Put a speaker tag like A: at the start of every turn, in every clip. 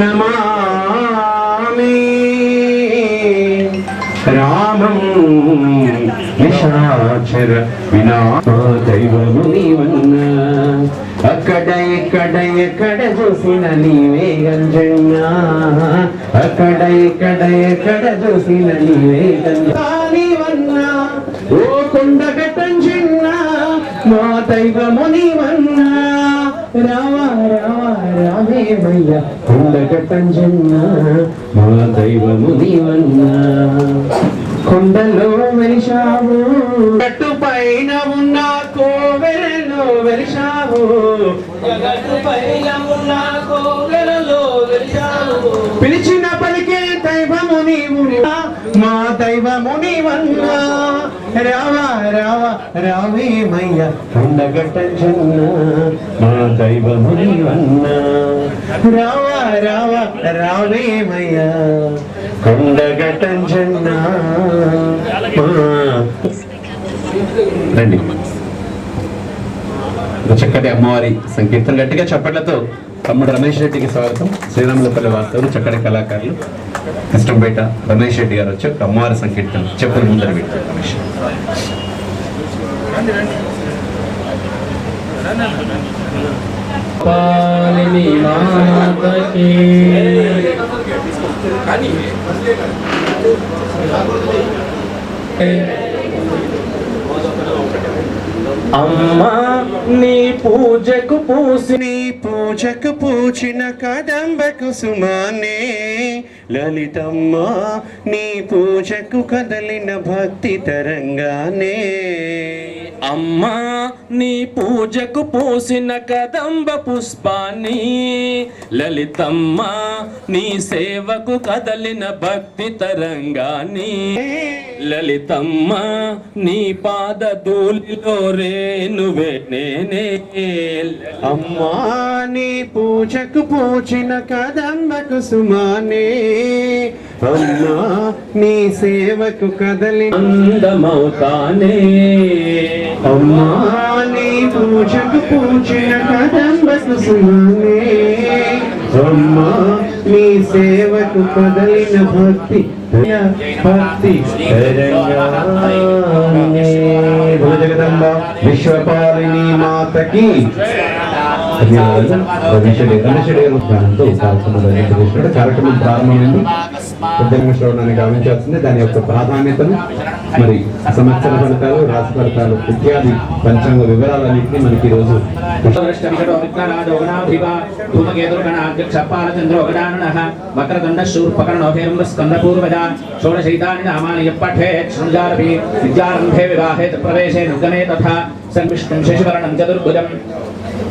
A: నమామి రామం నిశాచర వినా దైవము నీవన్నా అక్కడ ఎక్కడ ఎక్కడ చూసిన నీవే గంజన్నా అక్కడ ఎక్కడ ఎక్కడ చూసిన నీవే గంజన్నా ఓ కొండగట్టంజన్నా మా దైవము నీవన్నా రావా రావా రావేమయ్య కొండగట్టంజన్నా మా దైవము నీవన్నా కొండలో వెలిశావు గట్టు పైన ఉన్న కోవెలలో వెలిశావు
B: గట్టు పైన ఉన్న కోవెలలో వెలిశావు
A: పిలిచిన పలికే దైవము నీవు మా దైవము నీవన్నా రావా రావా రావేమయ్య కొండగట్టంజన్నా మా దైవము నీవన్నా రావా రావా రావేమయ్య కొండగట్టంజన్నా రండి. చక్కటి అమ్మవారి సంకీర్తన గట్టిగా చప్పట్లతో తమ్ముడు రమేష్ రెడ్డికి స్వాగతం. శ్రీరాములపల్లి వాస్తవులు చక్కటి కళాకారులు కృష్ణంపేట రమేష్ రెడ్డి గారు వచ్చి అమ్మవారి సంకీర్తన చెప్పులు ముందర పెట్టారు. రమేష్
B: పాలిని మాతకి అమ్మా నీ పూజకు పూచిన కదంబకు సుమానే లలితమ్మ నీ పూజకు కదలిన భక్తి తరంగానే అమ్మా నీ పూజకు పూసిన కదంబ పుష్పాన్ని లలితమ్మ నీ సేవకు కదలిన భక్తి తరంగాన్ని లలితమ్మ నీ పాద ధూళిలో రేణువే నేనే
A: అమ్మా నీ పూజకు పూచిన కదంబకు సుమానే అమ్మా నీ సేవకు కదలి
B: అందమవుతానే
A: అమ్మా నీ పూజకు పూచిన కదంబకు సుమానే అమ్మా నీ సేవకు కదలిన భక్తి భక్తి జగదంబ విశ్వపాలిని మాతకి కార్యక్రమం ప్రారంభమైంది. పెద్దగా శ్రవణాన్ని గమనించాల్సిందే. దాని యొక్క ప్రాధాన్యతను మరి సంవత్సర ఫలితాలు రాశి ఫలితాలు ఇత్యాది పంచాంగ వివరాలన్నింటినీ మనకి ఈ రోజు
B: వక్రదండ శూర్పకర్ణోభేరంబ స్కందపూర్వజ షోడశైతాని నామాని పఠేత్ శృంగారభి విద్యారంభే వివాహే ప్రవేశే నిర్గమే తథా సంవిష్ణుం శశివర్ణం చతుర్భుజం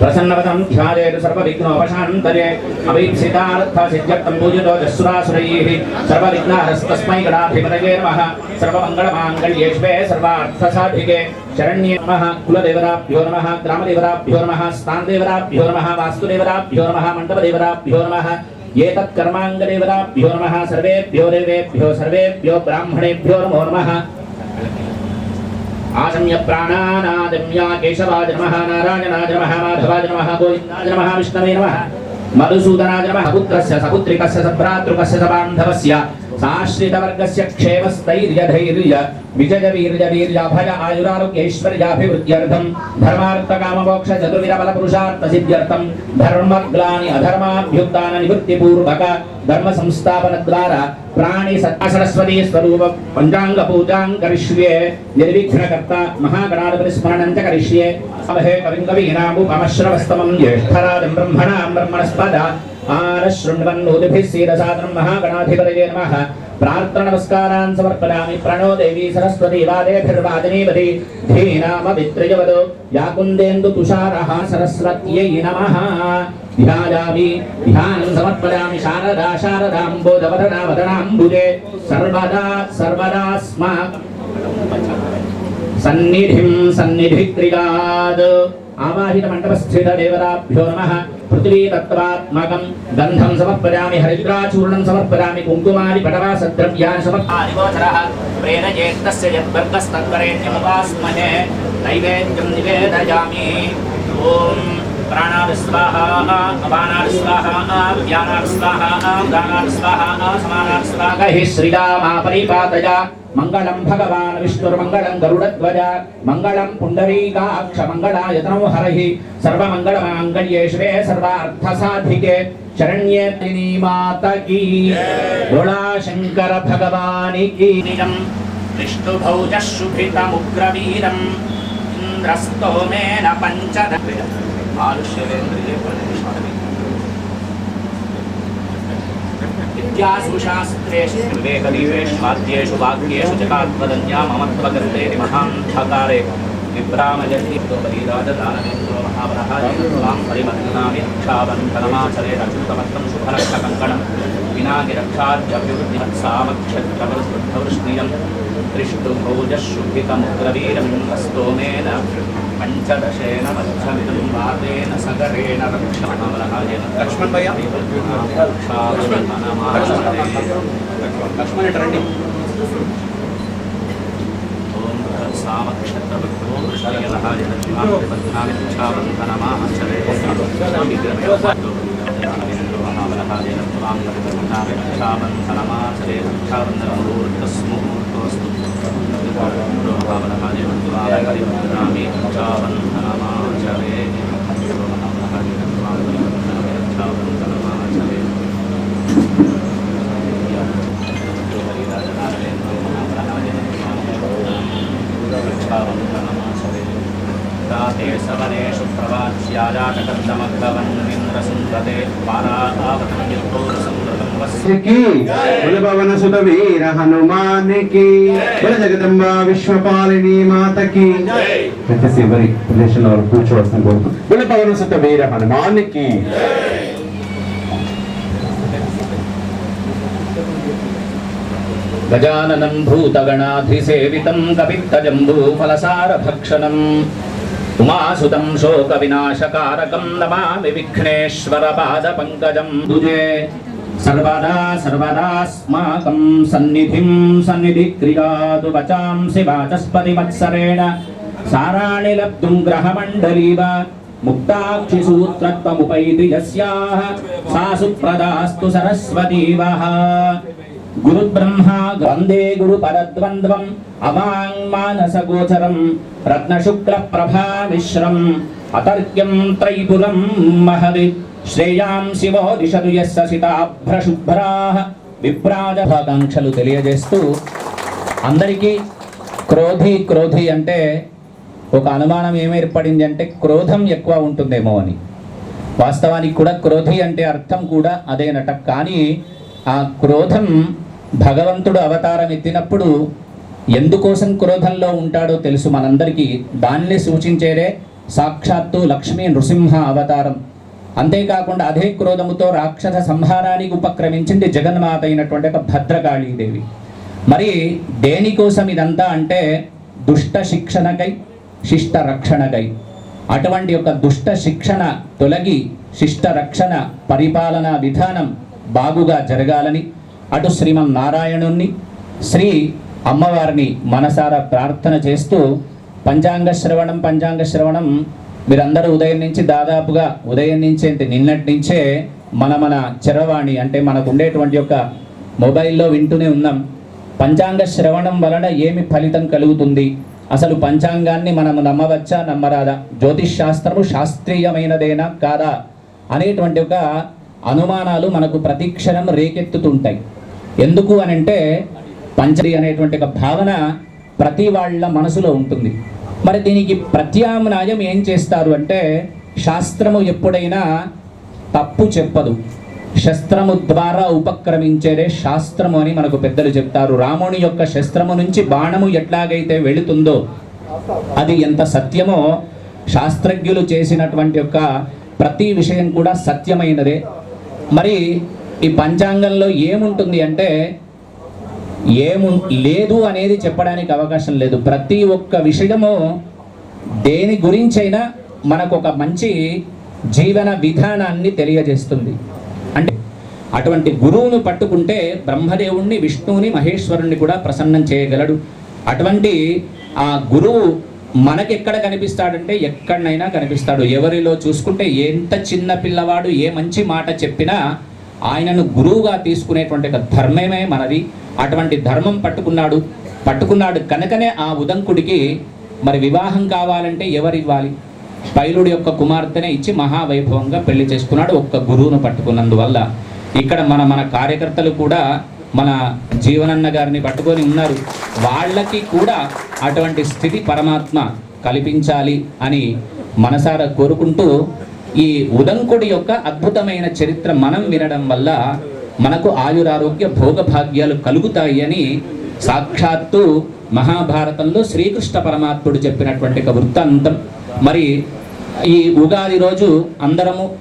B: ప్రసన్నవతం ధ్యాయేత్ సర్వవిఘ్నోపశాంతరే అభీప్సితార్థ సిద్ధ్యర్థం పూజితో జస్సురాసురైః సర్వవిఘ్నహరస్తస్మై గణాధిపతయే నమః సర్వమంగళమాంగళ్యే శివే సర్వార్థసాధికే శరణ్యే నమః కులదేవతాభ్యో నమః గ్రామదేవతాభ్యో నమః స్థానదేవతాభ్యో నమః వాస్తుదేవతాభ్యో నమః మండపదేవతాభ్యో నమః ఏతత్ కర్మాంగదేవతాభ్యో నమః సర్వేభ్యో దేవేభ్యో సర్వేభ్యో బ్రాహ్మణేభ్యో నమో నమః आसम्य प्राणानादम्या केशवाय नमः नारायणाय नमः माधवाय नमः गोविन्दाय नमः विष्णवे नमः मधुसूदनाय नमः पुत्रस्य सपुत्रिकस्य सभ्रातृकस्य सबान्धवस्य साश्रितवर्गस्य क्षेमस्थैर्यधैर्य विजयवीर्यवीर्याभय आयुरारोग्यैश्वर्याभिवृद्ध्यर्थं धर्मार्थकाममोक्ष चतुर्विधफलपुरुषार्थसिद्ध्यर्थं धर्मग्लानि अधर्माभ्युत्थाननिवृत्तिपूर्वक धर्मसंस्थापनद्वारा प्राणि सरस्वती स्वरूप पंचांग पूजां करिष्ये निर्विघ्नकर्ता महागणाधिपति स्मरणं च करिष्ये अवहे कविं कवीनामुपमश्रवस्तमं ज्येष्ठराजं ब्रह्मणां ब्रह्मणस्पद आनशृण्वन्नोदिभिः सीरसादनं महागणाधिपतये नमः प्रार्थना नमस्कारान् समर्पयामि प्रणो देवी सरस्वती वादेभिर्वादिनीवती धीनामभित्रयवदो या कुन्देन्दु तुषारः सरस्वत्यै नमः ध्यायामि ध्यानं समर्पयामि शारदा शारदाम्बोधवदना वदनाम्बुजे सर्वदा सर्वदास्मात् सन्निधिं सन्निधिक्रियात् आवाहित मंडपस्थित देवताभ्यो नमः पृथ्वी तत्त्वात्मकं गन्धं समर्पयामि हरिद्राचूर्णं समर्पयामि कुङ्कुमादि पटवासद्रव्यानि समर्पयामि गोचरः प्रेरयेत्तस्य यद्वर्गस्तत्परेण्यमुपास्महे नैवेद्यं निवेदयामि ॐ प्राणादि स्वाहा अपानादि स्वाहा व्यानादि स्वाहा उदानादि स्वाहा समानादि स्वाहा हि श्रीरामा परिपातया मंगलम भगवान विष्णुर्मंगलम गरुडध्वज मंगलम पुंडरीकाक्ष मंगलायतनो हरहि सर्वमंगलमांगल्ये शिवे सर्वार्थसाधिके शरण्ये त्रिणी माता की बोला शंकर भगवान की निजम विष्णुभौज शुभितमुग्रवीरम् इंद्रस्तोमेन पंचदग्रज आयुष्येन्द्रिये प्रतिष्ठति इत्यासु शास्त्रेषु विवेकदीपेषु वाद्येषु वाक्येषु जगात्मदन्या ममत्वगर्तेति महान्धकारे विभ्रामयतीप्तोपरीराजदानवेन्द्रो महावरः त्वां परिमन्नामि रक्षाबन्धनमाचरे रक्षुतमत्तं शुभरक्षकङ्कणं विनागिरक्षाद्यभ्युद्धिमत्सामक्षत्रवस्वृद्धवृष्णीयं त्रिष्टुभौजशुभितमुग्रवीरं स्तोमेन पंचदशेन मध्यमिदं वातेन सगरेण रक्षामलहायेन लक्ष्मण भैया लक्ष्मण ट्रेंडिंग ओम सामक्षत्रवृद्धो वृष्णीयलहायेन शिवामि रक्षाबन्धनमाचरे महावलहायेन त्वां परिबध्नामि रक्षाबन्धनमाचरे रक्षाबन्धनमुहूर्तस्मुहूर्तोऽस्तु महावलहायेन त्वां परिबध्नामि रक्षाबन्धनमाचरे महावलहायेन त्वां परिबध्नामि रक्षाबन्धनमाचरे रक्षाबन्धनमाचरे राते सवनेषु प्रवाच्याजातकर्दमग्रवन्निन्द्रसुन्दते पारावतम्युत्तोरसुन्दरं वस्य
A: की बोल पवन सुत वीर हनुमान की बोल जगदम्बा विश्वपालिनी माता की దయచేసి ఎవరి రిలేషన్ వారు కూర్చోవలసిన కోరుతున్నాను. बोल पवन सुत वीर हनुमान की
B: गजाननं भूतगणाधिसेवितं कपित्तजम्बूफलसारभक्षणम् उमासुतं शोकविनाशकारकं नमामि विघ्नेश्वरपादपङ्कजं दुजे सर्वदा सर्वदास्माकं सन्निधिं सन्निधिक्रियातु वचांसि वाचस्पतिवत्सरेण साराणि लब्धुं ग्रहमण्डलीव मुक्ताक्षिसूत्रत्वमुपैति यस्याः सा सुप्रदास्तु सरस्वतीवः गुरुब्रह्मा वन्दे गुरुपरद्वन्द्वम् अवाङ्मानसगोचरम् रत्नशुक्लप्रभामिश्रम् अतर्क्यं त्रैपुरं महदि श्रेयांसि वो दिशतु यस्य सिताभ्रशुभ्राः విప్రాజాకాంక్షలు తెలియజేస్తూ అందరికీ క్రోధి అంటే ఒక అనుమానం ఏమేర్పడింది అంటే క్రోధం ఎక్కువ ఉంటుందేమో అని. వాస్తవానికి కూడా క్రోధి అంటే అర్థం కూడా అదేనట. కానీ ఆ క్రోధం భగవంతుడు అవతారం ఎత్తినప్పుడు ఎందుకోసం క్రోధంలో ఉంటాడో తెలుసు మనందరికీ. దాన్ని సూచించేదే సాక్షాత్తు లక్ష్మీ నృసింహ అవతారం. అంతేకాకుండా అదే క్రోధముతో రాక్షస సంహారానికి ఉపక్రమించింది జగన్మాత అయినటువంటి ఒక భద్రకాళీదేవి. మరి దేనికోసం ఇదంతా అంటే దుష్ట శిక్షణకై శిష్ట రక్షణకై. అటువంటి ఒక దుష్ట శిక్షణ తొలగి శిష్ట రక్షణ పరిపాలనా విధానం బాగుగా జరగాలని అటు శ్రీమన్నారాయణుణ్ణి శ్రీ అమ్మవారిని మనసారా ప్రార్థన చేస్తూ పంచాంగ శ్రవణం మీరందరూ ఉదయం నుంచి దాదాపుగా ఉదయం నుంచే నిన్నటి నుంచే మన చరవాణి అంటే మనకు ఉండేటువంటి యొక్క మొబైల్లో వింటూనే ఉన్నాం. పంచాంగ శ్రవణం వలన ఏమి ఫలితం కలుగుతుంది, అసలు పంచాంగాన్ని మనము నమ్మవచ్చా నమ్మరాదా, జ్యోతిష్ శాస్త్రము శాస్త్రీయమైనదేనా కాదా అనేటువంటి ఒక అనుమానాలు మనకు ప్రతిక్షణం రేకెత్తుతుంటాయి. ఎందుకు అనంటే పంచది అనేటువంటి ఒక భావన ప్రతి వాళ్ళ మనసులో ఉంటుంది. మరి దీనికి ప్రత్యామ్నాయం ఏం చేస్తారు అంటే శాస్త్రము ఎప్పుడైనా తప్పు చెప్పదు, శస్త్రము ద్వారా ఉపక్రమించేదే శాస్త్రము అని మనకు పెద్దలు చెప్తారు. రాముని యొక్క శస్త్రము నుంచి బాణము ఎట్లాగైతే వెళుతుందో అది ఎంత సత్యమో శాస్త్రజ్ఞులు చేసినటువంటి యొక్క ప్రతి విషయం కూడా సత్యమైనదే. మరి ఈ పంచాంగంలో ఏముంటుంది అంటే లేదు అనేది చెప్పడానికి అవకాశం లేదు. ప్రతి ఒక్క విషయము దేని గురించైనా మనకు ఒక మంచి జీవన విధానాన్ని తెలియజేస్తుంది. అంటే అటువంటి గురువును పట్టుకుంటే బ్రహ్మదేవుణ్ణి, విష్ణువుని, మహేశ్వరుణ్ణి కూడా ప్రసన్నం చేయగలడు. అటువంటి ఆ గురువు మనకెక్కడ కనిపిస్తాడంటే ఎక్కడనైనా కనిపిస్తాడు. ఎవరిలో చూసుకుంటే ఎంత చిన్న పిల్లవాడు ఏ మంచి మాట చెప్పినా ఆయనను గురువుగా తీసుకునేటువంటి ఒక ధర్మమే మనది. అటువంటి ధర్మం పట్టుకున్నాడు కనుకనే ఆ ఉదంకుడికి మరి వివాహం కావాలంటే ఎవరివ్వాలి? పైలుడి యొక్క కుమార్తెనే ఇచ్చి మహావైభవంగా పెళ్లి చేసుకున్నాడు, ఒక్క గురువును పట్టుకున్నందువల్ల. ఇక్కడ మన కార్యకర్తలు కూడా మన జీవనన్న గారిని పట్టుకొని ఉన్నారు. వాళ్ళకి కూడా అటువంటి స్థితి పరమాత్మ కల్పించాలి అని మనసారా కోరుకుంటూ, ఈ ఉదంకుడి యొక్క అద్భుతమైన చరిత్ర మనం వినడం వల్ల మనకు ఆయురారోగ్య భోగభాగ్యాలు కలుగుతాయి అని సాక్షాత్తు మహాభారతంలో శ్రీకృష్ణ పరమాత్ముడు చెప్పినటువంటి ఒక వృత్తాంతం. మరి ఈ ఉగాది రోజు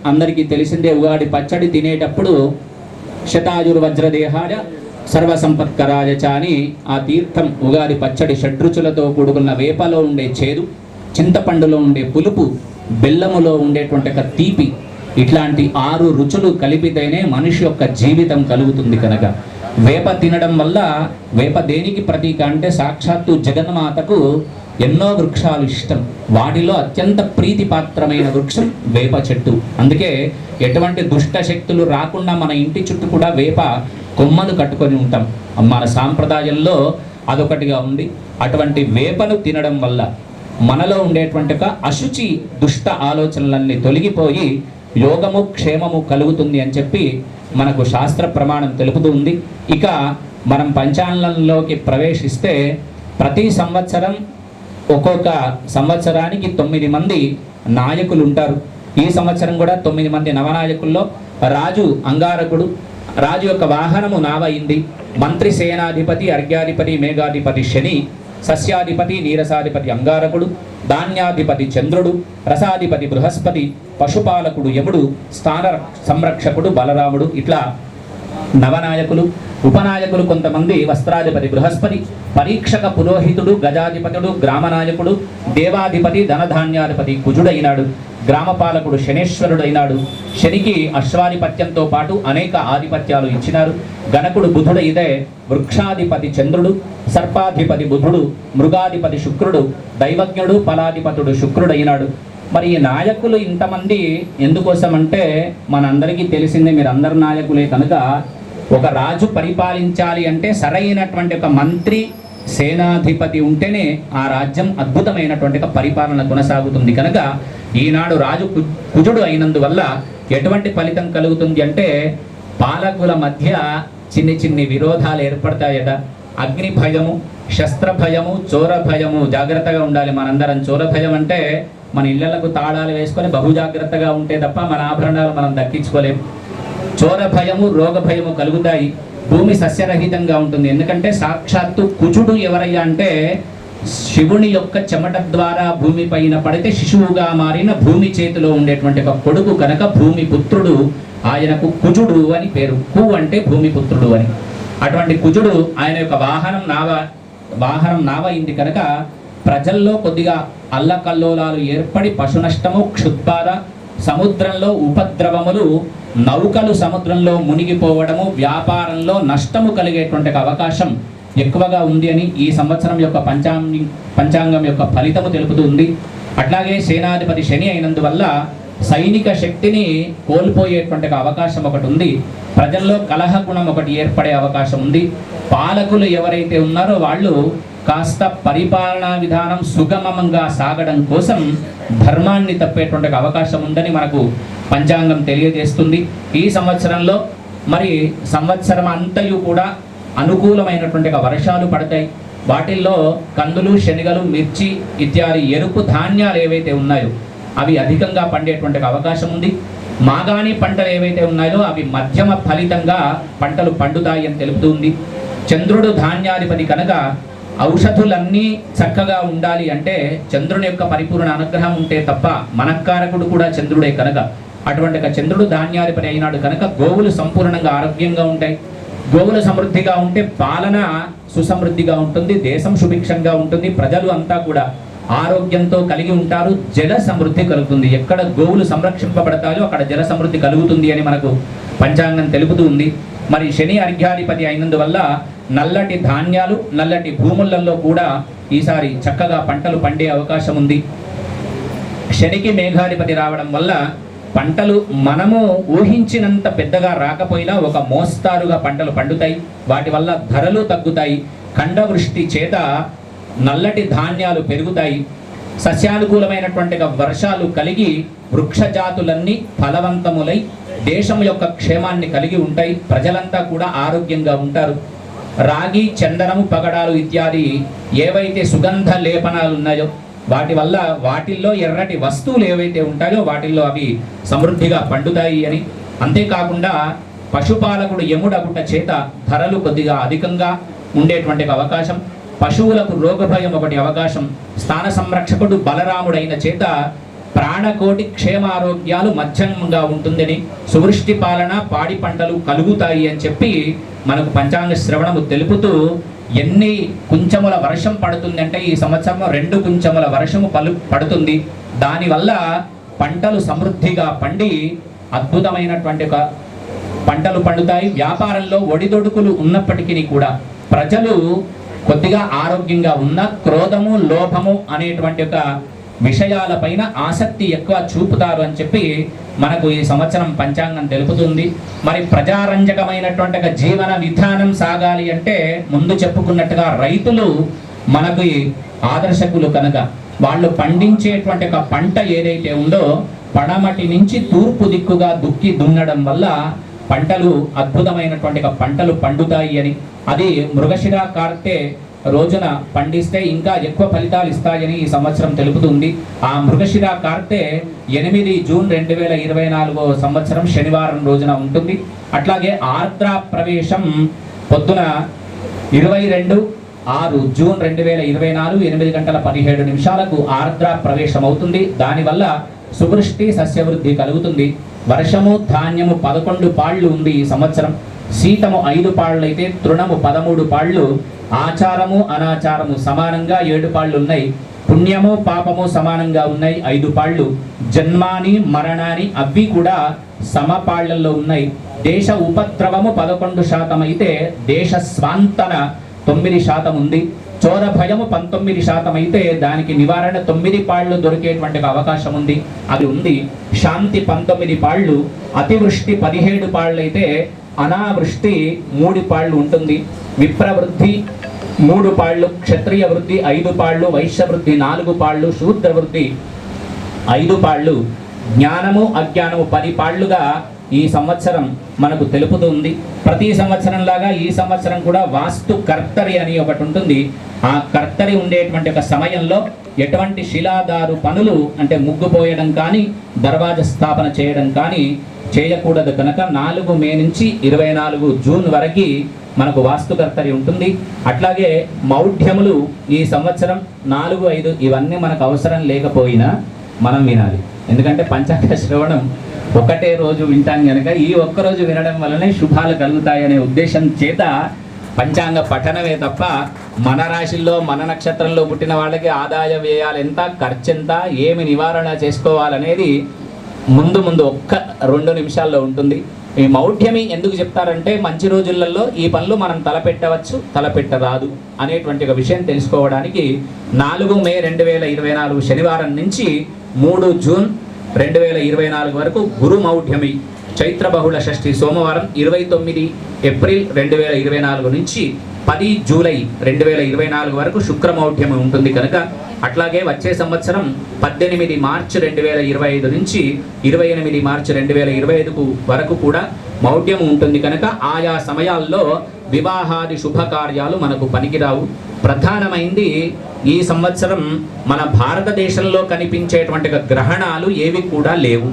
B: అందరికీ తెలిసిందే, ఉగాది పచ్చడి తినేటప్పుడు శతాయుర్వజ్రదేహాయ సర్వసంపత్కరాయ చ అని ఆ తీర్థం ఉగాది పచ్చడి షడ్రుచులతో కూడుకున్న వేపలో ఉండే చేదు, చింతపండులో ఉండే పులుపు, బెల్లములో ఉండేటువంటి ఒక తీపి, ఇట్లాంటి 6 రుచులు కలిపితేనే మనిషి యొక్క జీవితం కలుగుతుంది. కనుక వేప తినడం వల్ల, వేప దేనికి ప్రతీక అంటే సాక్షాత్తు జగన్మాతకు ఎన్నో వృక్షాలు ఇష్టం. వాటిలో అత్యంత ప్రీతిపాత్రమైన వృక్షం వేప చెట్టు. అందుకే ఎటువంటి దుష్ట శక్తులు రాకుండా మన ఇంటి చుట్టూ కూడా వేప కొమ్మను కట్టుకొని ఉంటాం. మన సాంప్రదాయంలో అదొకటిగా ఉంది. అటువంటి వేపను తినడం వల్ల మనలో ఉండేటువంటి ఒక అశుచి దుష్ట ఆలోచనలన్నీ తొలగిపోయి యోగము క్షేమము కలుగుతుంది అని చెప్పి మనకు శాస్త్ర ప్రమాణం తెలుపుతూ ఉంది. ఇక మనం పంచాంగంలోకి ప్రవేశిస్తే ప్రతి సంవత్సరం ఒక్కొక్క సంవత్సరానికి 9 మంది నాయకులు ఉంటారు. ఈ సంవత్సరం కూడా 9 మంది నవనాయకుల్లో రాజు అంగారకుడు. రాజు యొక్క వాహనము నావయింది. మంత్రి సేనాధిపతి అర్ఘ్యాధిపతి మేఘాధిపతి శని, సస్యాధిపతి నీరసాధిపతి అంగారకుడు, ధాన్యాధిపతి చంద్రుడు, రసాధిపతి బృహస్పతి, పశుపాలకుడు యముడు, స్థాన సంరక్షకుడు బలరాముడు. ఇట్లా నవనాయకులు. ఉపనాయకులు కొంతమంది వస్త్రాధిపతి బృహస్పతి, పరీక్షక పురోహితుడు గజాధిపతుడు గ్రామనాయకుడు, దేవాధిపతి ధనధాన్యాధిపతి కుజుడైనాడు, గ్రామపాలకుడు శనేశ్వరుడైనాడు. శనికి అశ్వాధిపత్యంతో పాటు అనేక ఆధిపత్యాలు ఇచ్చినారు. గణకుడు బుధుడైతే వృక్షాధిపతి చంద్రుడు, సర్పాధిపతి బుధుడు, మృగాధిపతి శుక్రుడు, దైవజ్ఞుడు ఫలాధిపతుడు శుక్రుడైనాడు. మరి ఈ నాయకులు ఇంతమంది ఎందుకోసం అంటే మనందరికీ తెలిసిందే, మీరు అందరు నాయకులే కనుక ఒక రాజు పరిపాలించాలి అంటే సరైనటువంటి ఒక మంత్రి సేనాధిపతి ఉంటేనే ఆ రాజ్యం అద్భుతమైనటువంటి ఒక పరిపాలన కొనసాగుతుంది. కనుక ఈనాడు రాజు కుజుడు అయినందువల్ల ఎటువంటి ఫలితం కలుగుతుంది అంటే పాలకుల మధ్య చిన్ని విరోధాలు ఏర్పడతాయట. అగ్ని భయము, శస్త్ర భయము, చోర భయము. జాగ్రత్తగా ఉండాలి మనందరం. చోర భయం అంటే మన ఇళ్లకు తాళాలు వేసుకొని బహు జాగ్రత్తగా ఉంటే తప్ప మన ఆభరణాలు మనం దక్కించుకోలేము. చోర భయము, రోగ భయము కలుగుతాయి. భూమి సస్యరహితంగా ఉంటుంది. ఎందుకంటే సాక్షాత్తు కుజుడు ఎవరయ్యా అంటే శివుని యొక్క చెమట ద్వారా భూమి పైన పడితే శిశువుగా మారిన భూమి చేతిలో ఉండేటువంటి ఒక కొడుకు కనుక భూమి పుత్రుడు. ఆయనకు కుజుడు అని పేరు. కు అంటే భూమి పుత్రుడు అని. అటువంటి కుజుడు ఆయన యొక్క వాహనం నావ అయింది కనుక ప్రజల్లో కొద్దిగా అల్లకల్లోలాలు ఏర్పడి పశు నష్టము, క్షుత్బాధ, సముద్రంలో ఉపద్రవములు, నౌకలు సముద్రంలో మునిగిపోవడము, వ్యాపారంలో నష్టము కలిగేటువంటి అవకాశం ఎక్కువగా ఉంది అని ఈ సంవత్సరం యొక్క పంచాంగం యొక్క ఫలితము తెలుపుతుంది. అట్లాగే సేనాధిపతి శని అయినందువల్ల సైనిక శక్తిని కోల్పోయేటువంటి అవకాశం ఒకటి ఉంది. ప్రజల్లో కలహ గుణం ఒకటి ఏర్పడే అవకాశం ఉంది. పాలకులు ఎవరైతే ఉన్నారో వాళ్ళు కాస్త పరిపాలనా విధానం సుగమంగా సాగడం కోసం ధర్మాన్ని తప్పేటువంటి అవకాశం ఉందని మనకు పంచాంగం తెలియజేస్తుంది. ఈ సంవత్సరంలో మరి సంవత్సరం అంతయు కూడా అనుకూలమైనటువంటి వర్షాలు పడతాయి. వాటిల్లో కందులు, శనగలు, మిర్చి ఇత్యాది ఎరుపు ధాన్యాలు ఏవైతే ఉన్నాయో అవి అధికంగా పండేటువంటి అవకాశం ఉంది. మాగాణి పంటలు ఏవైతే ఉన్నాయో అవి మధ్యమ ఫలితంగా పంటలు పండుతాయి అని తెలుపుతుంది. చంద్రుడు ధాన్యాధిపతి కనుక ఔషధులన్నీ చక్కగా ఉండాలి అంటే చంద్రుని యొక్క పరిపూర్ణ అనుగ్రహం ఉంటే తప్ప మనకారకుడు కూడా చంద్రుడే కనుక అటువంటి చంద్రుడు ధాన్యాధిపతి అయినాడు కనుక గోవులు సంపూర్ణంగా ఆరోగ్యంగా ఉంటాయి. గోవులు సమృద్ధిగా ఉంటే పాలన సుసమృద్ధిగా ఉంటుంది, దేశం సుభిక్షంగా ఉంటుంది, ప్రజలు అంతా కూడా ఆరోగ్యంతో కలిగి ఉంటారు, జల సమృద్ధి కలుగుతుంది. ఎక్కడ గోవులు సంరక్షింపబడతాయో అక్కడ జల సమృద్ధి కలుగుతుంది అని మనకు పంచాంగం తెలుపుతూ ఉంది. మరి శని అర్ఘ్యాధిపతి అయినందువల్ల నల్లటి ధాన్యాలు, నల్లటి భూములలో కూడా ఈసారి చక్కగా పంటలు పండే అవకాశం ఉంది. శనికి మేఘాధిపతి రావడం వల్ల పంటలు మనము ఊహించినంత పెద్దగా రాకపోయినా ఒక మోస్తారుగా పంటలు పండుతాయి. వాటి వల్ల ధరలు తగ్గుతాయి. ఖండవృష్టి చేత నల్లటి ధాన్యాలు పెరుగుతాయి. సస్యానుకూలమైనటువంటి వర్షాలు కలిగి వృక్ష జాతులన్నీ ఫలవంతములై దేశం యొక్క క్షేమాన్ని కలిగి ఉంటాయి. ప్రజలంతా కూడా ఆరోగ్యంగా ఉంటారు. రాగి, చందనము, పగడాలు ఇత్యాది ఏవైతే సుగంధ లేపనాలు ఉన్నాయో వాటి వల్ల వాటిల్లో ఎర్రటి వస్తువులు ఏవైతే ఉంటాయో వాటిల్లో అవి సమృద్ధిగా పండుతాయి అని. అంతేకాకుండా పశుపాలకుడు యముడగుట చేత ధరలు కొద్దిగా అధికంగా ఉండేటువంటి అవకాశం. పశువులకు రోగభయం ఒకటి అవకాశం. స్థాన సంరక్షకుడు బలరాముడైన చేత ప్రాణకోటి క్షేమారోగ్యాలు మధ్యంగా ఉంటుందని, సువృష్టి పాలన, పాడి పంటలు కలుగుతాయి అని చెప్పి మనకు పంచాంగ శ్రవణము తెలుపుతూ ఎన్ని కుంచముల వర్షం పడుతుంది అంటే ఈ సంవత్సరం 2 కుంచముల వర్షము పడుతుంది. దానివల్ల పంటలు సమృద్ధిగా పండి అద్భుతమైనటువంటి పంటలు పండుతాయి. వ్యాపారంలో ఒడిదొడుకులు ఉన్నప్పటికీ కూడా ప్రజలు కొద్దిగా ఆరోగ్యంగా ఉన్న క్రోధము, లోభము అనేటువంటి ఒక విషయాలపైన ఆసక్తి ఎక్కువ చూపుతారు అని చెప్పి మనకు ఈ సంవత్సరం పంచాంగం తెలుపుతుంది. మరి ప్రజారంజకమైనటువంటి జీవన విధానం సాగాలి అంటే ముందు చెప్పుకున్నట్టుగా రైతులు మనకు ఆదర్శకులు కనుక వాళ్ళు పండించేటువంటి ఒక పంట ఏదైతే ఉందో పడమటి నుంచి తూర్పు దిక్కుగా దుక్కి దున్నడం వల్ల పంటలు అద్భుతమైనటువంటి పంటలు పండుతాయి అని, అది మృగశిర కార్తె రోజున పండిస్తే ఇంకా ఎక్కువ ఫలితాలు ఇస్తాయని ఈ సంవత్సరం తెలుపుతుంది. ఆ మృగశిర కార్తె 8 జూన్ 2024 సంవత్సరం శనివారం రోజున ఉంటుంది. అట్లాగే ఆర్ద్ర ప్రవేశం పొద్దున 22/6 జూన్ 2024 8 గంటల 17 నిమిషాలకు ఆర్ద్ర ప్రవేశం అవుతుంది. దానివల్ల సువృష్టి, సస్యవృద్ధి కలుగుతుంది. వర్షము, ధాన్యము 11 పాళ్ళు ఉంది ఈ సంవత్సరం. శీతము 5 పాళ్ళు అయితే తృణము 13 పాళ్ళు. ఆచారము, అనాచారము సమానంగా 7 పాళ్ళు ఉన్నాయి. పుణ్యము, పాపము సమానంగా ఉన్నాయి 5 పాళ్ళు. జన్మాని, మరణాని అవి కూడా సమపాళ్లలో ఉన్నాయి. దేశ ఉపద్రవము 11% అయితే దేశ స్వాంతన 9% ఉంది. చోర భయము 19% అయితే దానికి నివారణ 9 పాళ్ళు దొరికేటువంటి అవకాశం ఉంది. అది ఉంది. శాంతి 19 పాళ్ళు. అతివృష్టి 17 పాళ్ళు అయితే అనావృష్టి 3 పాళ్ళు ఉంటుంది. విప్రవృద్ధి 3 పాళ్ళు, క్షత్రియ వృద్ధి 5 పాళ్ళు, వైశ్య వృద్ధి 4 పాళ్ళు, శూద్ర వృద్ధి 5 పాళ్ళు, జ్ఞానము, అజ్ఞానము 10 పాళ్ళుగా ఈ సంవత్సరం మనకు తెలుపుతుంది. ప్రతి సంవత్సరం లాగా ఈ సంవత్సరం కూడా వాస్తు కర్తరి అని ఒకటి ఉంటుంది. ఆ కర్తరి ఉండేటువంటి ఒక సమయంలో ఎటువంటి శిలాదారు పనులు అంటే ముగ్గు పోయడం కానీ, దర్వాజ స్థాపన చేయడం కానీ చేయకూడదు కనుక 4 మే నుంచి 24 జూన్ వరకు మనకు వాస్తుకర్తరి ఉంటుంది. అట్లాగే మౌఢ్యములు ఈ సంవత్సరం 4, 5 ఇవన్నీ మనకు అవసరం లేకపోయినా మనం వినాలి. ఎందుకంటే పంచాంగ శ్రవణం ఒకటే రోజు వింటాం కనుక ఈ ఒక్కరోజు వినడం వల్లనే శుభాలు కలుగుతాయనే ఉద్దేశం చేత పంచాంగ పఠనమే తప్ప మన రాశిలో, మన నక్షత్రంలో పుట్టిన వాళ్ళకి ఆదాయ వ్యయాలు ఎంత, ఖర్చు ఎంత, ఏమి నివారణ చేసుకోవాలనేది ముందు 1-2 నిమిషాల్లో ఉంటుంది. ఈ మౌఢ్యమి ఎందుకు చెప్తారంటే మంచి రోజులలో ఈ పనులు మనం తలపెట్టవచ్చు, తలపెట్టరాదు అనేటువంటి ఒక విషయం తెలుసుకోవడానికి 4 మే 2024 శనివారం నుంచి 3 జూన్ 2024 వరకు గురు మౌఢ్యమి, చైత్ర బహుళ షష్ఠి సోమవారం 29 ఏప్రిల్ 2024 నుంచి 10 జూలై 2024 వరకు శుక్రమౌఢ్యం ఉంటుంది కనుక, అట్లాగే వచ్చే సంవత్సరం 18 మార్చి 2025 నుంచి 28 మార్చి 2025 వరకు కూడా మౌఢ్యం ఉంటుంది కనుక ఆయా సమయాల్లో వివాహాది శుభకార్యాలు మనకు పనికిరావు. ప్రధానమైంది ఈ సంవత్సరం మన భారతదేశంలో కనిపించేటువంటి గ్రహణాలు ఏవి కూడా లేవు.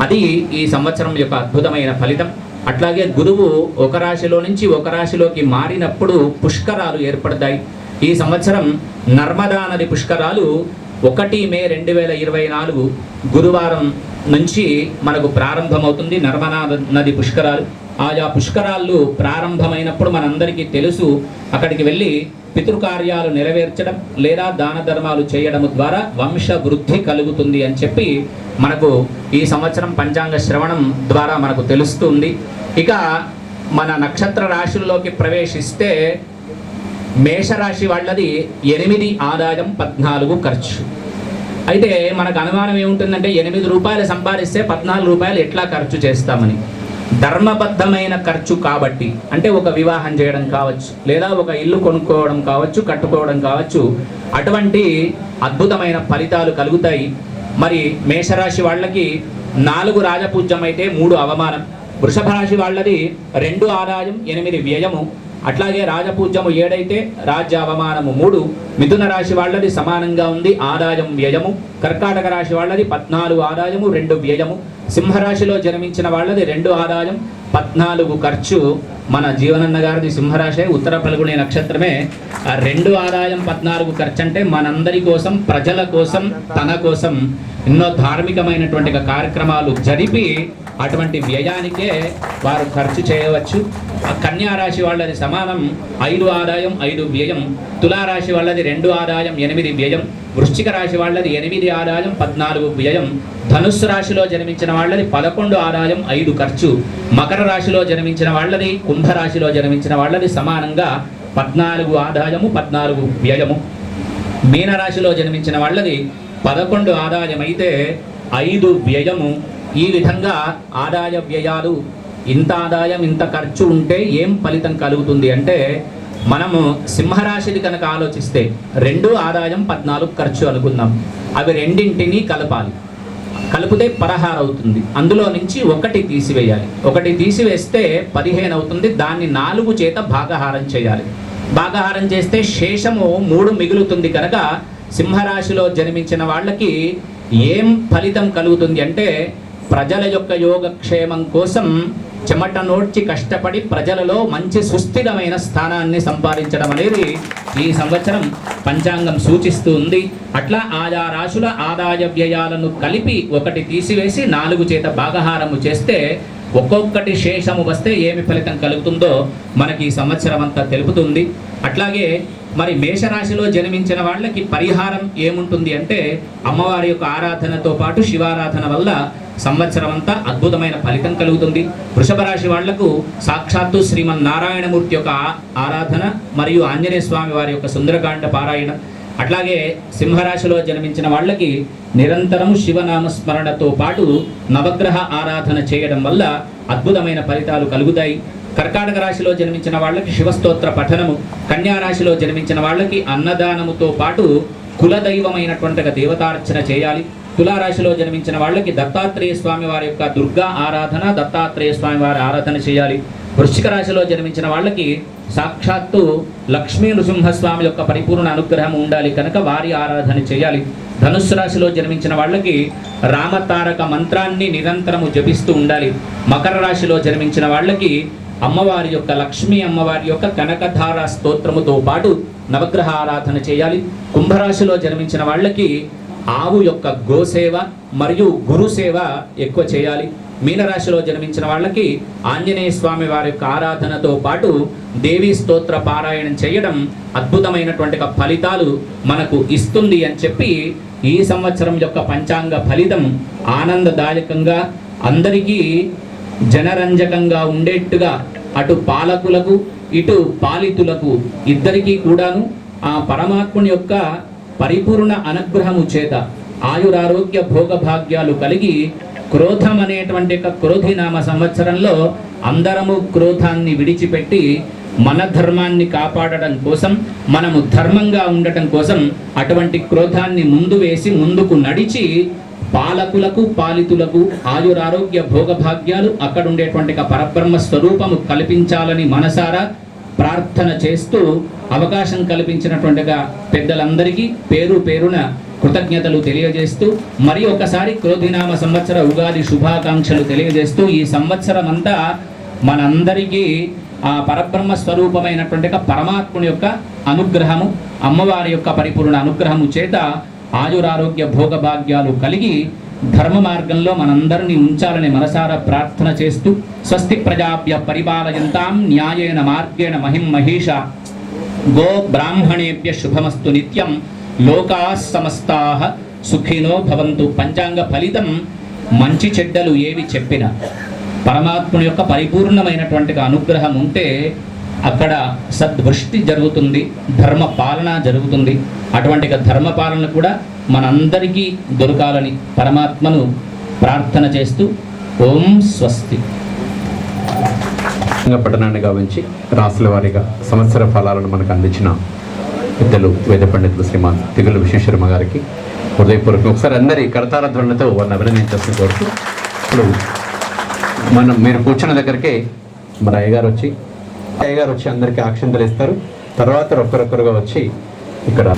B: అది ఈ సంవత్సరం యొక్క అద్భుతమైన ఫలితం. అట్లాగే గురువు ఒక రాశిలో నుంచి ఒక రాశిలోకి మారినప్పుడు పుష్కరాలు ఏర్పడతాయి. ఈ సంవత్సరం నర్మదా నది పుష్కరాలు 1 మే 2024 గురువారం నుంచి మనకు ప్రారంభమవుతుంది. నర్మదా నది పుష్కరాలు. ఆయా పుష్కరాలు ప్రారంభమైనప్పుడు మనందరికీ తెలుసు, అక్కడికి వెళ్ళి పితృకార్యాలు నెరవేర్చడం లేదా దాన ధర్మాలు చేయడం ద్వారా వంశ వృద్ధి కలుగుతుంది అని చెప్పి మనకు ఈ సంవత్సరం పంచాంగ శ్రవణం ద్వారా మనకు తెలుస్తుంది. ఇక మన నక్షత్ర రాశుల్లోకి ప్రవేశిస్తే మేషరాశి వాళ్ళది 8 ఆదాయం 14 ఖర్చు. అయితే మనకు అనుమానం ఏముంటుందంటే 8 రూపాయలు సంపాదిస్తే 14 రూపాయలు ఎట్లా ఖర్చు చేస్తామని. ధర్మబద్ధమైన ఖర్చు కాబట్టి, అంటే ఒక వివాహం చేయడం కావచ్చు, లేదా ఒక ఇల్లు కొనుక్కోవడం కావచ్చు, కట్టుకోవడం కావచ్చు, అటువంటి అద్భుతమైన ఫలితాలు కలుగుతాయి. మరి మేషరాశి వాళ్ళకి 4 రాజపూజ్యం అయితే 3 అవమానం. వృషభ రాశి వాళ్ళది 2 ఆదాయం 8 వ్యయము. అట్లాగే రాజపూజ్యము 7 అయితే రాజ్య అవమానము 3. మిథున రాశి వాళ్ళది సమానంగా ఉంది, ఆదాయం వ్యయము. కర్కాటక రాశి వాళ్ళది 14 ఆదాయము 2 వ్యయము. సింహరాశిలో జన్మించిన వాళ్ళది 2 ఆదాయం 14 ఖర్చు. మన జీవనన్న గారిది సింహరాశి, ఉత్తర ఫల్గుణి నక్షత్రమే. 2 ఆదాయం 14 ఖర్చు అంటే మనందరి కోసం, ప్రజల కోసం, తన కోసం ఎన్నో ధార్మికమైనటువంటి కార్యక్రమాలు జరిపి అటువంటి వ్యయానికే వారు ఖర్చు చేయవచ్చు. కన్యా రాశి వాళ్ళది సమానం, 5 ఆదాయం 5 వ్యయం. తులారాశి వాళ్ళది 2 ఆదాయం 8 వ్యయం. వృశ్చిక రాశి వాళ్ళది 8 ఆదాయం 14 వ్యయం. ధనుస్సు రాశిలో జన్మించిన వాళ్ళది 11 ఆదాయం 5 ఖర్చు. మకర రాశిలో జన్మించిన వాళ్ళది, కుంభరాశిలో జన్మించిన వాళ్ళది సమానంగా 14 ఆదాయము 14 వ్యయము. మీనరాశిలో జన్మించిన వాళ్ళది 11 ఆదాయం అయితే 5 వ్యయము. ఈ విధంగా ఆదాయ వ్యయాలు, ఇంత ఆదాయం ఇంత ఖర్చు ఉంటే ఏం ఫలితం కలుగుతుంది అంటే, మనము సింహరాశిది కనుక ఆలోచిస్తే 2 ఆదాయం 14 ఖర్చు అనుకుందాం. అవి రెండింటినీ కలపాలి. కలిపితే 16 అవుతుంది. అందులో నుంచి 1 తీసివేయాలి. 1 తీసివేస్తే 15 అవుతుంది. దాన్ని 4 చేత భాగహారం చేయాలి. భాగహారం చేస్తే శేషము 3 మిగులుతుంది. కనుక సింహరాశిలో జన్మించిన వాళ్ళకి ఏం ఫలితం కలుగుతుంది అంటే, ప్రజల యొక్క యోగక్షేమం కోసం చెమట నోడ్చి కష్టపడి ప్రజలలో మంచి సుస్థిరమైన స్థానాన్ని సంపాదించడం అనేది ఈ సంవత్సరం పంచాంగం సూచిస్తూ ఉంది. అట్లా ఆయా రాశుల ఆదాయ వ్యయాలను కలిపి 1 తీసివేసి 4 చేత భాగహారము చేస్తే ఒక్కొక్కటి శేషము వస్తే ఏమి ఫలితం కలుగుతుందో మనకి ఈ సంవత్సరం అంతా తెలుపుతుంది. అట్లాగే మరి మేషరాశిలో జన్మించిన వాళ్ళకి పరిహారం ఏముంటుంది అంటే, అమ్మవారి యొక్క ఆరాధనతో పాటు శివారాధన వల్ల సంవత్సరం అంతా అద్భుతమైన ఫలితం కలుగుతుంది. వృషభ రాశి వాళ్లకు సాక్షాత్తు శ్రీమన్నారాయణమూర్తి యొక్క ఆరాధన మరియు ఆంజనేయ స్వామి వారి యొక్క సుందరకాండ పారాయణ. అట్లాగే సింహరాశిలో జన్మించిన వాళ్ళకి నిరంతరం శివనామస్మరణతో పాటు నవగ్రహ ఆరాధన చేయడం వల్ల అద్భుతమైన ఫలితాలు కలుగుతాయి. కర్కాటక రాశిలో జన్మించిన వాళ్ళకి శివస్తోత్ర పఠనము. కన్యా రాశిలో జన్మించిన వాళ్ళకి అన్నదానముతో పాటు కులదైవమైనటువంటి దేవతార్చన చేయాలి. తులారాశిలో జన్మించిన వాళ్ళకి దత్తాత్రేయ స్వామి వారి యొక్క దుర్గా ఆరాధన, దత్తాత్రేయ స్వామి వారి ఆరాధన చేయాలి. వృశ్చిక రాశిలో జన్మించిన వాళ్ళకి సాక్షాత్తు లక్ష్మీ నృసింహస్వామి యొక్క పరిపూర్ణ అనుగ్రహం ఉండాలి కనుక వారి ఆరాధన చేయాలి. ధనుస్సు రాశిలో జన్మించిన వాళ్ళకి రామతారక మంత్రాన్ని నిరంతరము జపిస్తూ ఉండాలి. మకర రాశిలో జన్మించిన వాళ్ళకి అమ్మవారి యొక్క లక్ష్మీ అమ్మవారి యొక్క కనకధార స్తోత్రముతో పాటు నవగ్రహ ఆరాధన చేయాలి. కుంభరాశిలో జన్మించిన వాళ్ళకి ఆవు యొక్క గోసేవ మరియు గురుసేవ ఎక్కువ చేయాలి. మీనరాశిలో జన్మించిన వాళ్ళకి ఆంజనేయ స్వామి వారి యొక్క ఆరాధనతో పాటు దేవీ స్తోత్ర పారాయణం చేయడం అద్భుతమైనటువంటి ఫలితాలు మనకు ఇస్తుంది అని చెప్పి ఈ సంవత్సరం యొక్క పంచాంగ ఫలితం ఆనందదాయకంగా, అందరికీ జనరంజకంగా ఉండేట్టుగా అటు పాలకులకు ఇటు పాలితులకు ఇద్దరికీ కూడాను ఆ పరమాత్ముని యొక్క పరిపూర్ణ అనుగ్రహము చేత ఆయురారోగ్య భోగభాగ్యాలు కలిగి క్రోధం అనేటువంటి క్రోధినామ సంవత్సరంలో అందరము క్రోధాన్ని విడిచిపెట్టి మన ధర్మాన్ని కాపాడడం కోసం, మనము ధర్మంగా ఉండటం కోసం అటువంటి క్రోధాన్ని ముందు వేసి ముందుకు నడిచి పాలకులకు పాలితులకు ఆయురారోగ్య భోగభాగ్యాలు అక్కడ ఉండేటువంటి పరబ్రహ్మ స్వరూపము కల్పించాలని మనసారా ప్రార్థన చేస్తూ అవకాశం కల్పించినటువంటి పెద్దలందరికీ పేరు పేరున కృతజ్ఞతలు తెలియజేస్తూ మరి ఒకసారి క్రోధినామ సంవత్సర ఉగాది శుభాకాంక్షలు తెలియజేస్తూ ఈ సంవత్సరం అంతా మనందరికీ ఆ పరబ్రహ్మ స్వరూపమైనటువంటి పరమాత్ముని యొక్క అనుగ్రహము, అమ్మవారి యొక్క పరిపూర్ణ అనుగ్రహము చేత ఆయురారోగ్య భోగభాగ్యాలు కలిగి ధర్మ మార్గంలో మనందరినీ ఉంచాలని మనసారా ప్రార్థన చేస్తూ స్వస్తి ప్రజాభ్య పరిపాలయంతాం న్యాయేన మార్గేణ మహిం మహేష గో బ్రాహ్మణేభ్య శుభమస్తు నిత్యం లోకాః సమస్తాః సుఖినో భవంతు. పంచాంగ ఫలితం మంచి చెడ్డలు ఏవి చెప్పినా పరమాత్ముని యొక్క పరిపూర్ణమైనటువంటి అనుగ్రహం ఉంటే అక్కడ సద్వృష్టి జరుగుతుంది, ధర్మ పాలన జరుగుతుంది. అటువంటి ధర్మ పాలన కూడా మనందరికీ దొరకాలని పరమాత్మను ప్రార్థన చేస్తూ ఓం స్వస్తి.
A: పట్టణాన్ని గావించి రాసుల వారీగా సంవత్సర ఫలాలను మనకు అందించిన పెద్దలు వేద పండితులు శ్రీమాన్ తిగులు విశ్వేశ్వరమ్మ గారికి హృదయపూర్వకంగా ఒకసారి అందరి కరతాళ ధ్వనులతో వారిని అభినందించాల్సిన కోరుతూ ఇప్పుడు మీరు కూర్చున్న దగ్గరికే మరి అయ్యగారు వచ్చి అందరికీ అక్షంతలు ఇస్తారు. తర్వాత ఒక్కరొక్కరుగా వచ్చి ఇక్కడ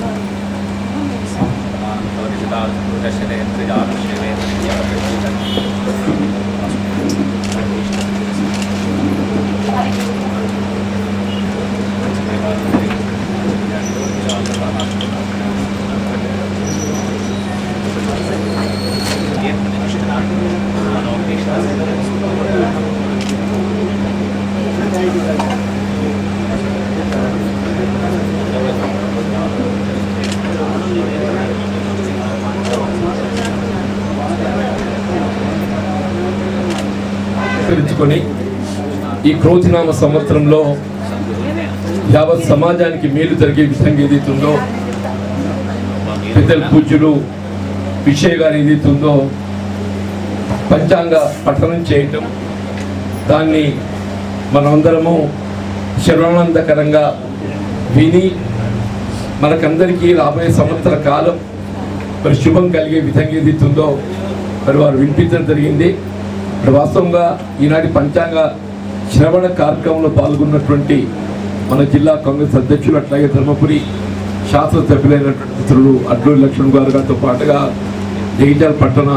C: ఈ క్రోధినామ సంవత్సరంలో యావత్ సమాజానికి మేలు జరిగే విధంగా ఏదైతుందో పెద్దల పూజ్యులు విషయ గారు ఏదైతుందో పంచాంగ పఠనం చేయటం, దాన్ని మనమందరము శరణానందకరంగా విని మనకందరికీ రాబోయే సంవత్సర కాలం మరి శుభం కలిగే విధంగా ఏదైతుందో మరి వారు వినిపించడం జరిగింది. వాస్తవంగా ఈనాటి పంచాంగ శ్రవణ కార్యక్రమంలో పాల్గొన్నటువంటి మన జిల్లా కాంగ్రెస్ అధ్యక్షులు, అట్లాగే ధర్మపురి శాసనసభ్యులైనటువంటి మిత్రులు అడ్లూరి లక్ష్మణ్ గారితో పాటుగా జగిత్యాల పట్టణ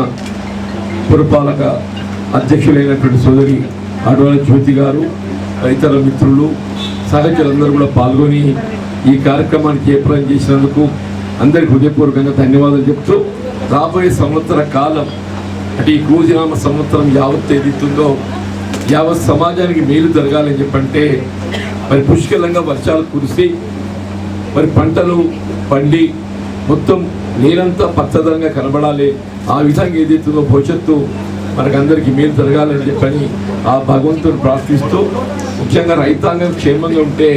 C: పురపాలక అధ్యక్షులైనటువంటి సోదరి అడవాల జ్యోతి గారు, ఇతర మిత్రులు, సహచరులందరూ కూడా పాల్గొని ఈ కార్యక్రమానికి ఏర్పాటు చేసినందుకు అందరికీ హృదయపూర్వకంగా ధన్యవాదాలు చెప్తూ రాబోయే సంవత్సర కాలం అంటే ఈ క్రోధినామ సంవత్సరం యావత్ ఏదైతుందో యావత్ సమాజానికి మేలు జరగాలని చెప్పంటే మరి పుష్కలంగా వర్షాలు కురిసి మరి పంటలు పండి మొత్తం నేలంతా పచ్చదనంగా కనబడాలి. ఆ విధంగా ఏదైతుందో భవిష్యత్తు మనకందరికీ మేలు జరగాలని చెప్పని ఆ భగవంతుని ప్రార్థిస్తూ ముఖ్యంగా రైతాంగం క్షేమంగా ఉంటే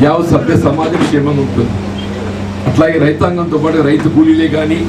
C: యావత్ సభ్య సమాజం క్షేమంగా ఉంటుంది. అట్లాగే రైతాంగంతో పాటు రైతు కూలీలే కానీ